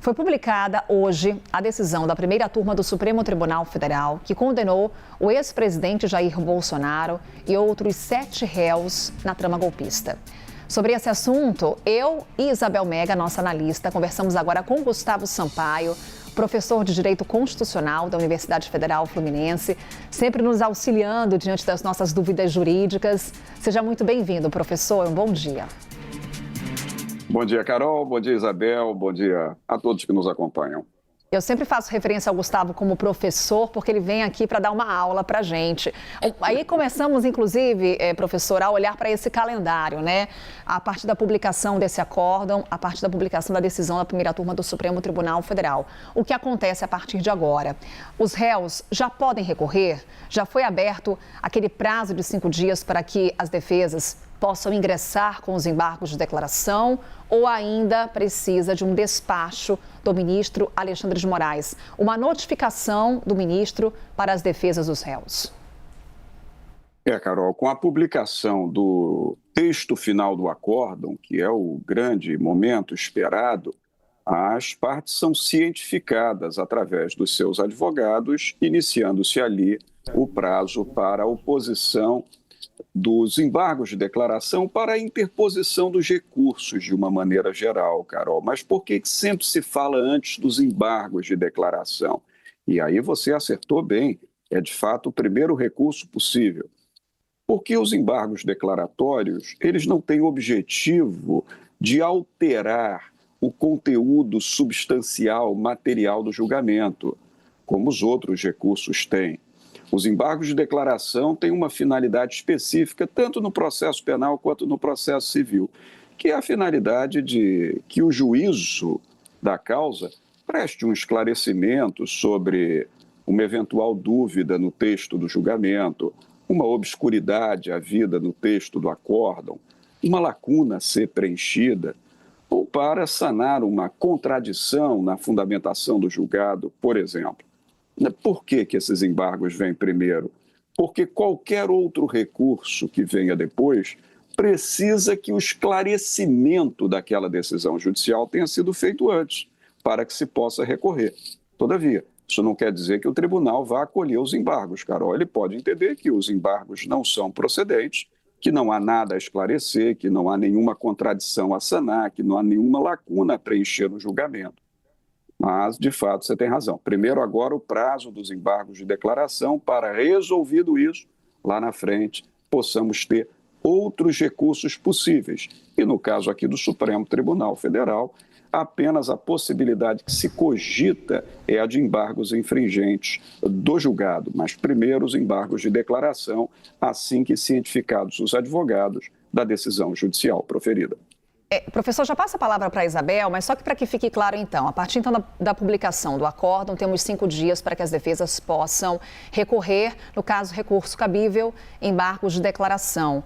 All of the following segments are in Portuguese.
Foi publicada hoje a decisão da primeira turma do Supremo Tribunal Federal, que condenou o ex-presidente Jair Bolsonaro e outros 7 réus na trama golpista. Sobre esse assunto, eu e Isabel Mega, nossa analista, conversamos agora com Gustavo Sampaio, professor de Direito Constitucional da Universidade Federal Fluminense, sempre nos auxiliando diante das nossas dúvidas jurídicas. Seja muito bem-vindo, professor. Um bom dia. Bom dia, Carol. Bom dia, Isabel. Bom dia a todos que nos acompanham. Eu sempre faço referência ao Gustavo como professor, porque ele vem aqui para dar uma aula para a gente. Aí começamos, inclusive, professor, a olhar para esse calendário, né? A partir da publicação desse acórdão, a partir da publicação da decisão da primeira turma do Supremo Tribunal Federal. O que acontece a partir de agora? Os réus já podem recorrer? Já foi aberto aquele prazo de 5 dias para que as defesas possam ingressar com os embargos de declaração ou ainda precisa de um despacho do ministro Alexandre de Moraes, uma notificação do ministro para as defesas dos réus? Carol, com a publicação do texto final do acórdão, que é o grande momento esperado, as partes são cientificadas através dos seus advogados, iniciando-se ali o prazo para a oposição dos embargos de declaração para a interposição dos recursos de uma maneira geral, Carol. Mas por que sempre se fala antes dos embargos de declaração? E aí você acertou bem, é de fato o primeiro recurso possível. Porque os embargos declaratórios, eles não têm o objetivo de alterar o conteúdo substancial, material do julgamento, como os outros recursos têm. Os embargos de declaração têm uma finalidade específica, tanto no processo penal quanto no processo civil, que é a finalidade de que o juízo da causa preste um esclarecimento sobre uma eventual dúvida no texto do julgamento, uma obscuridade havida no texto do acórdão, uma lacuna a ser preenchida, ou para sanar uma contradição na fundamentação do julgado, por exemplo. Por que esses embargos vêm primeiro? Porque qualquer outro recurso que venha depois precisa que o esclarecimento daquela decisão judicial tenha sido feito antes, para que se possa recorrer. Todavia, isso não quer dizer que o tribunal vá acolher os embargos, Carol. Ele pode entender que os embargos não são procedentes, que não há nada a esclarecer, que não há nenhuma contradição a sanar, que não há nenhuma lacuna a preencher no julgamento. Mas, de fato, você tem razão. Primeiro, agora, o prazo dos embargos de declaração para, resolvido isso, lá na frente, possamos ter outros recursos possíveis. E, no caso aqui do Supremo Tribunal Federal, apenas a possibilidade que se cogita é a de embargos infringentes do julgado. Mas, primeiro, os embargos de declaração, assim que cientificados os advogados da decisão judicial proferida. Professor, já passa a palavra para a Isabel, mas só que para que fique claro então, a partir então da publicação do acórdão, temos 5 dias para que as defesas possam recorrer, no caso, recurso cabível, embargos de declaração.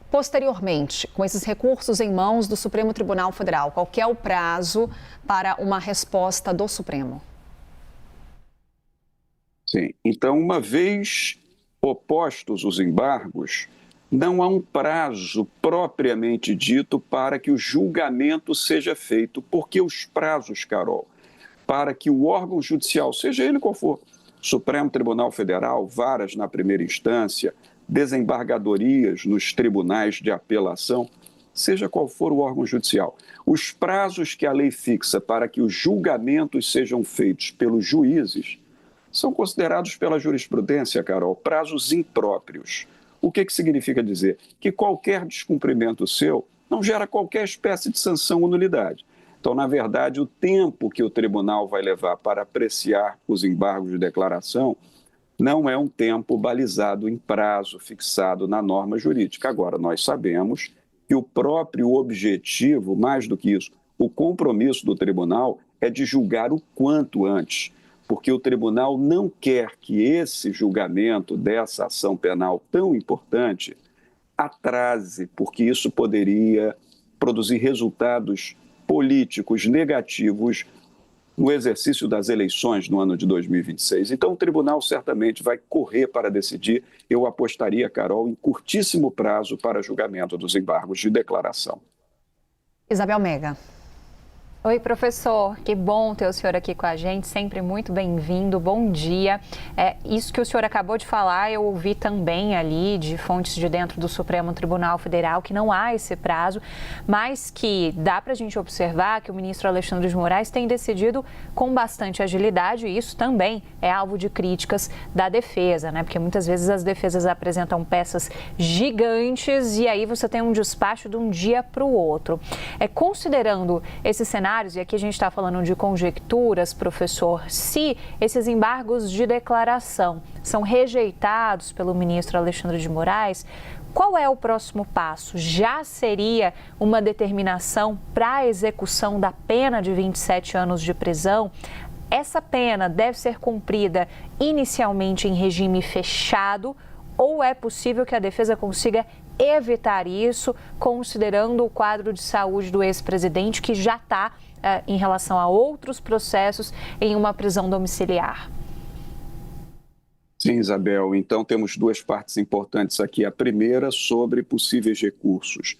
Posteriormente, com esses recursos em mãos do Supremo Tribunal Federal, qual que é o prazo para uma resposta do Supremo? Sim, então, uma vez opostos os embargos, não há um prazo propriamente dito para que o julgamento seja feito, porque os prazos, Carol, para que o órgão judicial, seja ele qual for, Supremo Tribunal Federal, varas na primeira instância, desembargadorias nos tribunais de apelação, seja qual for o órgão judicial, os prazos que a lei fixa para que os julgamentos sejam feitos pelos juízes são considerados pela jurisprudência, Carol, prazos impróprios. O que significa dizer? Que qualquer descumprimento seu não gera qualquer espécie de sanção ou nulidade. Então, na verdade, o tempo que o tribunal vai levar para apreciar os embargos de declaração não é um tempo balizado em prazo fixado na norma jurídica. Agora, nós sabemos que o próprio objetivo, mais do que isso, o compromisso do tribunal é de julgar o quanto antes, porque o tribunal não quer que esse julgamento dessa ação penal tão importante atrase, porque isso poderia produzir resultados políticos negativos no exercício das eleições no ano de 2026. Então, o tribunal certamente vai correr para decidir. Eu apostaria, Carol, em curtíssimo prazo para julgamento dos embargos de declaração. Isabel Mega. Oi, professor, que bom ter o senhor aqui com a gente, sempre muito bem-vindo, bom dia. Isso que o senhor acabou de falar, eu ouvi também ali de fontes de dentro do Supremo Tribunal Federal que não há esse prazo, mas que dá para a gente observar que o ministro Alexandre de Moraes tem decidido com bastante agilidade, e isso também é alvo de críticas da defesa, né? Porque muitas vezes as defesas apresentam peças gigantes e aí você tem um despacho de um dia para o outro. Considerando esse cenário, e aqui a gente está falando de conjecturas, professor, se esses embargos de declaração são rejeitados pelo ministro Alexandre de Moraes, qual é o próximo passo? Já seria uma determinação para a execução da pena de 27 anos de prisão? Essa pena deve ser cumprida inicialmente em regime fechado ou é possível que a defesa consiga evitar isso, considerando o quadro de saúde do ex-presidente que já está em relação a outros processos em uma prisão domiciliar? Sim, Isabel. Então, temos duas partes importantes aqui. A primeira, sobre possíveis recursos.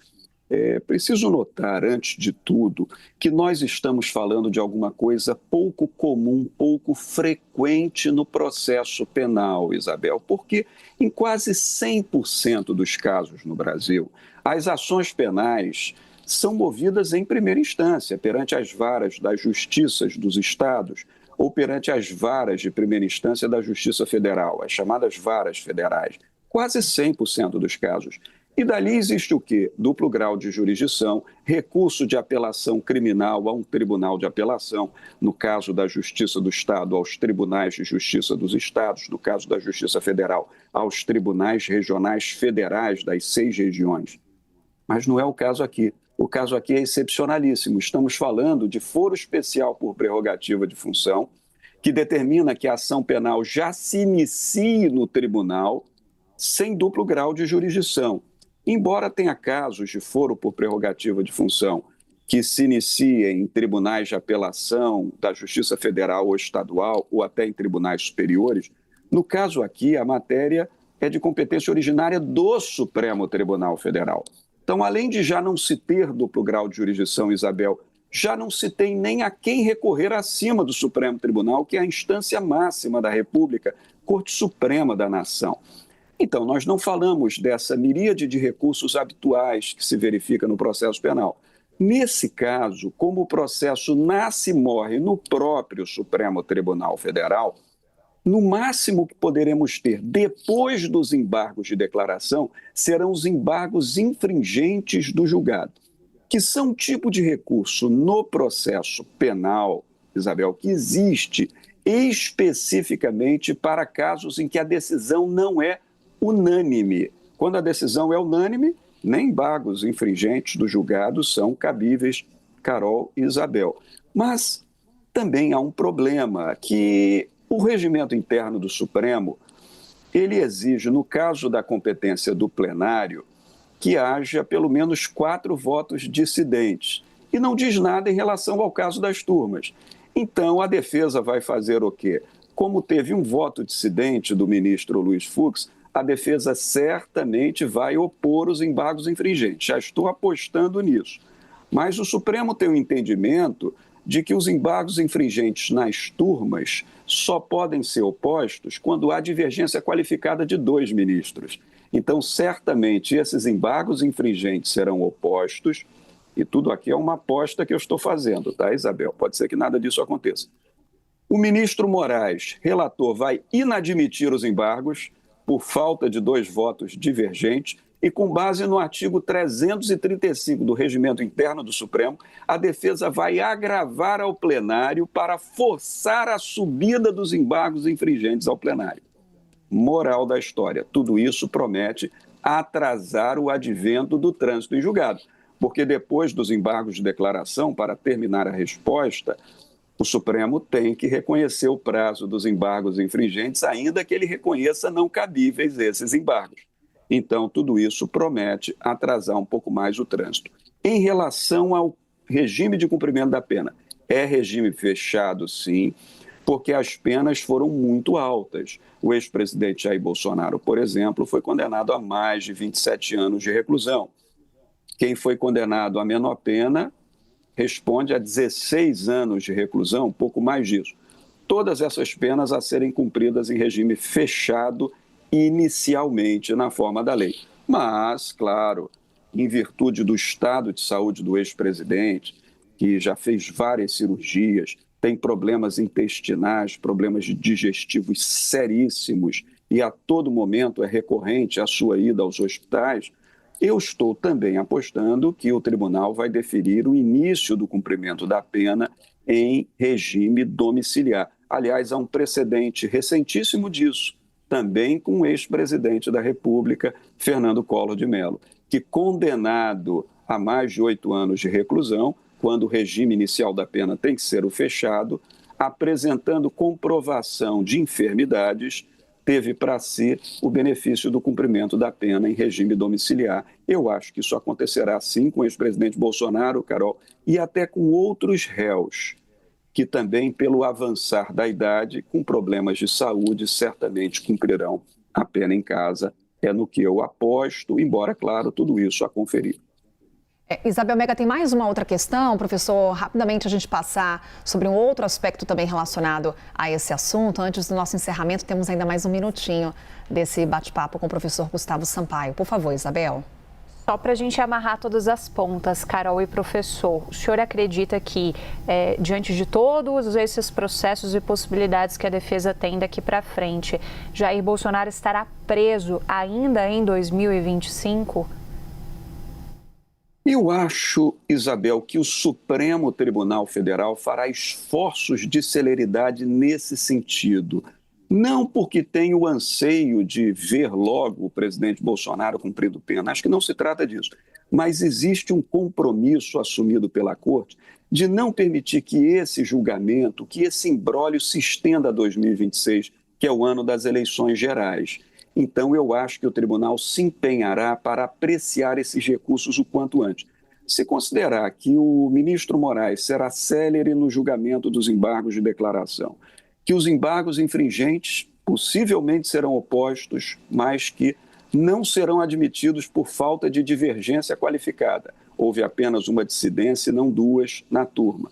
Preciso notar, antes de tudo, que nós estamos falando de alguma coisa pouco comum, pouco frequente no processo penal, Isabel, porque em quase 100% dos casos no Brasil, as ações penais são movidas em primeira instância, perante as varas das justiças dos estados ou perante as varas de primeira instância da Justiça Federal, as chamadas varas federais. Quase 100% dos casos. E dali existe o quê? Duplo grau de jurisdição, recurso de apelação criminal a um tribunal de apelação, no caso da Justiça do Estado, aos tribunais de justiça dos estados, no caso da Justiça Federal, aos tribunais regionais federais das 6 regiões. Mas não é o caso aqui. O caso aqui é excepcionalíssimo. Estamos falando de foro especial por prerrogativa de função, que determina que a ação penal já se inicie no tribunal sem duplo grau de jurisdição. Embora tenha casos de foro por prerrogativa de função que se iniciem em tribunais de apelação da Justiça Federal ou Estadual ou até em tribunais superiores, no caso aqui a matéria é de competência originária do Supremo Tribunal Federal. Então, além de já não se ter duplo grau de jurisdição, Isabel, já não se tem nem a quem recorrer acima do Supremo Tribunal, que é a instância máxima da República, Corte Suprema da Nação. Então, nós não falamos dessa miríade de recursos habituais que se verifica no processo penal. Nesse caso, como o processo nasce e morre no próprio Supremo Tribunal Federal, no máximo que poderemos ter depois dos embargos de declaração serão os embargos infringentes do julgado, que são um tipo de recurso no processo penal, Isabel, que existe especificamente para casos em que a decisão não é unânime. Quando a decisão é unânime, nem embargos infringentes do julgado são cabíveis, Carol e Isabel. Mas também há um problema que o regimento interno do Supremo, ele exige, no caso da competência do plenário, que haja pelo menos 4 votos dissidentes. E não diz nada em relação ao caso das turmas. Então, a defesa vai fazer o quê? Como teve um voto dissidente do ministro Luiz Fux, a defesa certamente vai opor os embargos infringentes. Já estou apostando nisso. Mas o Supremo tem o entendimento de que os embargos infringentes nas turmas só podem ser opostos quando há divergência qualificada de 2 ministros. Então, certamente, esses embargos infringentes serão opostos, e tudo aqui é uma aposta que eu estou fazendo, tá, Isabel? Pode ser que nada disso aconteça. O ministro Moraes, relator, vai inadmitir os embargos por falta de 2 votos divergentes, e com base no artigo 335 do Regimento Interno do Supremo, a defesa vai agravar ao plenário para forçar a subida dos embargos infringentes ao plenário. Moral da história, tudo isso promete atrasar o advento do trânsito em julgado, porque depois dos embargos de declaração, para terminar a resposta, o Supremo tem que reconhecer o prazo dos embargos infringentes, ainda que ele reconheça não cabíveis esses embargos. Então, tudo isso promete atrasar um pouco mais o trânsito. Em relação ao regime de cumprimento da pena, é regime fechado, sim, porque as penas foram muito altas. O ex-presidente Jair Bolsonaro, por exemplo, foi condenado a mais de 27 anos de reclusão. Quem foi condenado a menor pena responde a 16 anos de reclusão, um pouco mais disso. Todas essas penas a serem cumpridas em regime fechado inicialmente na forma da lei. Mas, claro, em virtude do estado de saúde do ex-presidente, que já fez várias cirurgias, tem problemas intestinais, problemas digestivos seríssimos e a todo momento é recorrente a sua ida aos hospitais, eu estou também apostando que o tribunal vai deferir o início do cumprimento da pena em regime domiciliar. Aliás, há um precedente recentíssimo disso, também com o ex-presidente da República, Fernando Collor de Mello, que, condenado a mais de 8 anos de reclusão, quando o regime inicial da pena tem que ser o fechado, apresentando comprovação de enfermidades, teve para si o benefício do cumprimento da pena em regime domiciliar. Eu acho que isso acontecerá sim com o ex-presidente Bolsonaro, Carol, e até com outros réus, que também, pelo avançar da idade, com problemas de saúde, certamente cumprirão a pena em casa. É no que eu aposto, embora, claro, tudo isso a conferir. Isabel Mega, tem mais uma outra questão, professor, rapidamente a gente passar sobre um outro aspecto também relacionado a esse assunto. Antes do nosso encerramento, temos ainda mais um minutinho desse bate-papo com o professor Gustavo Sampaio. Por favor, Isabel. Só para a gente amarrar todas as pontas, Carol e professor, o senhor acredita que, diante de todos esses processos e possibilidades que a defesa tem daqui para frente, Jair Bolsonaro estará preso ainda em 2025? Eu acho, Isabel, que o Supremo Tribunal Federal fará esforços de celeridade nesse sentido. Não porque tem o anseio de ver logo o presidente Bolsonaro cumprindo pena, acho que não se trata disso. Mas existe um compromisso assumido pela Corte de não permitir que esse julgamento, que esse imbróglio se estenda a 2026, que é o ano das eleições gerais. Então, eu acho que o tribunal se empenhará para apreciar esses recursos o quanto antes. Se considerar que o ministro Moraes será célere no julgamento dos embargos de declaração, que os embargos infringentes possivelmente serão opostos, mas que não serão admitidos por falta de divergência qualificada. Houve apenas uma dissidência e não duas na turma.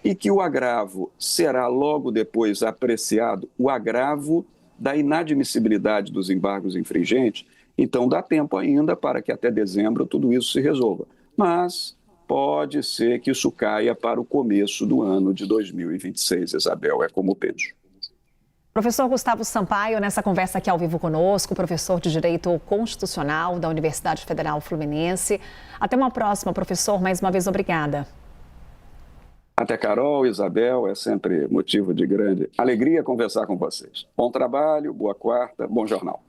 E que o agravo será logo depois apreciado, o agravo da inadmissibilidade dos embargos infringentes, então dá tempo ainda para que até dezembro tudo isso se resolva. Mas pode ser que isso caia para o começo do ano de 2026, Isabel, é como penso. Professor Gustavo Sampaio, nessa conversa aqui ao vivo conosco, professor de Direito Constitucional da Universidade Federal Fluminense. Até uma próxima, professor. Mais uma vez, obrigada. Até, Carol, Isabel, é sempre motivo de grande alegria conversar com vocês. Bom trabalho, boa quarta, bom jornal.